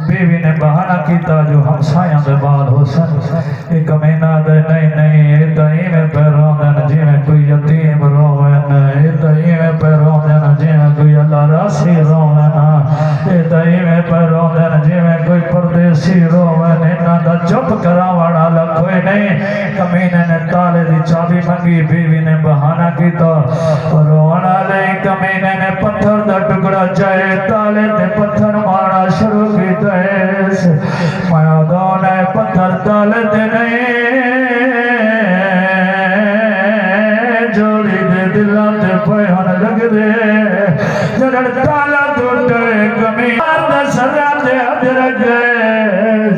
بیوی نے بہانہ کیتا جو ہمسایاں دے بال ہو سن ایک مہینہ دے نہیں دائی میں پیروں دن جی میں کوئی یتیم روین دائی میں پیروں دن جی میں کوئی اللہ راسی روین دائی میں پیروں دن جی میں کوئی پردیسی روین انہاں دا چپ کرا والا کوئی نہیں کمینے نے تالے دی چابی منگی بیوی نے بہانہ کیتا رونا لے کمینے نے پتھر دا ٹکڑا چاہے تالے تے پتھر مارا شروع کیتا ہے مایا دونے پتھر تالے تے نہیں جوڑی دے دلان تے پیان لگ دے جڑ تالا ٹوٹے کمینے دا سزا دے ادر گئے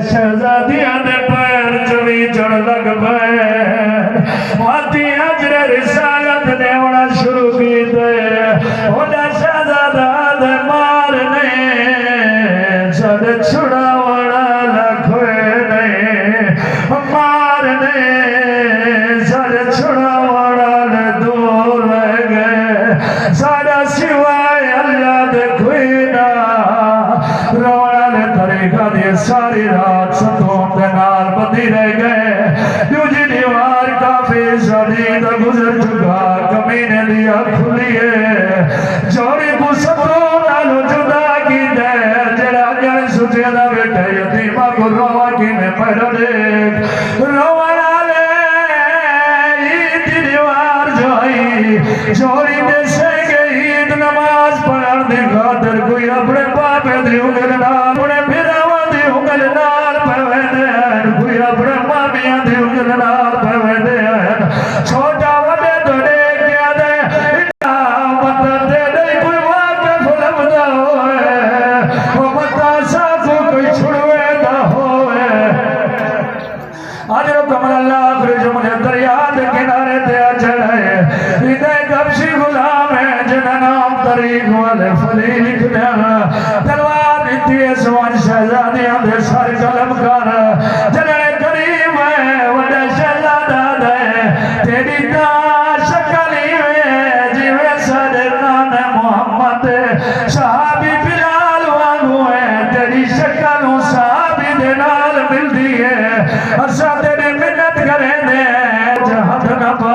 شہزادیاں دے پیر چوی چڑ لگ بین واتی حجر رسالت نے وڑا شروع کی دے وڑا شہزادہ دے مارنے سد چھڑا وڑا لکھوے نہیں مارنے سد چھڑا وڑا لدور رہ گئے سارا سوائے اللہ دے کھوئینا روڑا لے طریقہ دے ساری رات ستون دے نال بندی رہ گئے دوجی دیوار کافی شدید گزر چکا کمینے لیا کھلیے جوڑی کو ستون نالو جدا کی دے جڑا جڑ سچے دا بیٹے یتیمہ کو روا کی میں پیدا دیکھ روانا لے عید دیوار جائی جوڑی دے سے گئی عید نماز پڑھن دی خاطر کوئی اپنے پاپے دی انگل نال اپنے پھراوا دی انگل نال پہوے دین کوئی اپنے مامیاں دی انگل نال پہوے دین چھوٹا وڈے دوڑے کیا دے مطلب دے دے کوئی واقف لبدا ہوئے وہ مطا ساکو کوئی چھڑوے دا ہوئے آج رکم اللہ آخر جمعے دریاد کنارے تے اچھڑے ادھے گبشی غلام ہے جنہ نام طریق والے فلی لکھ دیا تلوار اتیے سوان شہزادیاں دے سار قلم کر جنہ کریم ہے وڈا شہزادہ دے تیری دا شکلی میں جیوے صدر نان محمد صحابی بلال وانگو ہے تیری شکلوں صحابی دے نال مل دیئے اچھا تیری منت کریں دے جہد نبا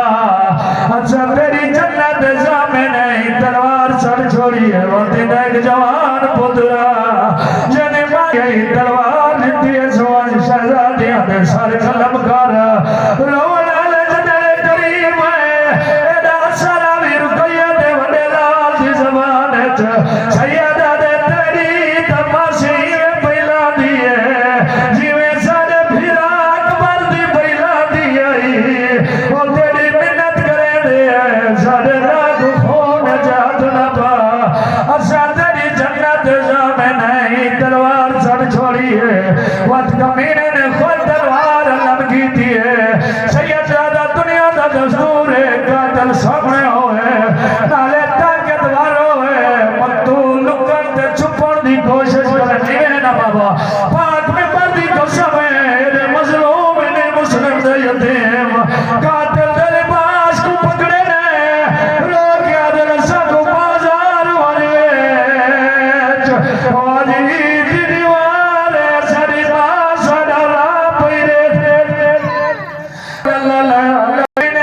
اچھا تیری جنت زامن نہیں تلوار سڑ چھوڑی ہے وہ دن ایک جوان پترا جنہیں مائی تلوار لیتی ہے سوان شہزادیاں دے سارے قلم کر رونا لے جنہیں کریم ہے ایڈا سارا بھی رکیہ دے وڈے لال دی زبان ہے سیدہ دے تیری تماسی پہلا دیئے جیوے سارے پھراک بردی پہلا دیئے وہ تیری منت کرے دے سارے راگ خون جات نبا اچھا تیری جنت زامن نہیں تلوار سڑ چھوڑی ہے وقت کمینے نے خود تلوار علم کی دیئے سید زیادہ دنیا دا دستور ہے قاتل سامنے ہوئے نالے طاقت وار ہوئے مقتول لکن تے چھپن دی کوشش کرنے نا بابا پاک میں بردی کو سمے مظلوم نے مسلم دے یتیم قاتل دے لباس کو پکڑے نے لوگ یاد رسا کو بازار والیچ واجی دی دیوار سڑی باسا ڈالا پیرے اللہ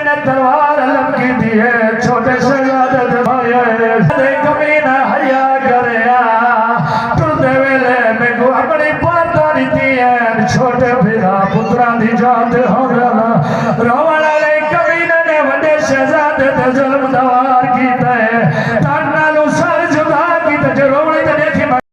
نے تلوار علم کی دیئے چھوٹے سے یادت بھائے دے کمینہ حیاء کریا ٹردے ویلے میں کو اپنی پارداری دیئے چھوٹے پھرا پتران دی جاتے ہوں روڑا لے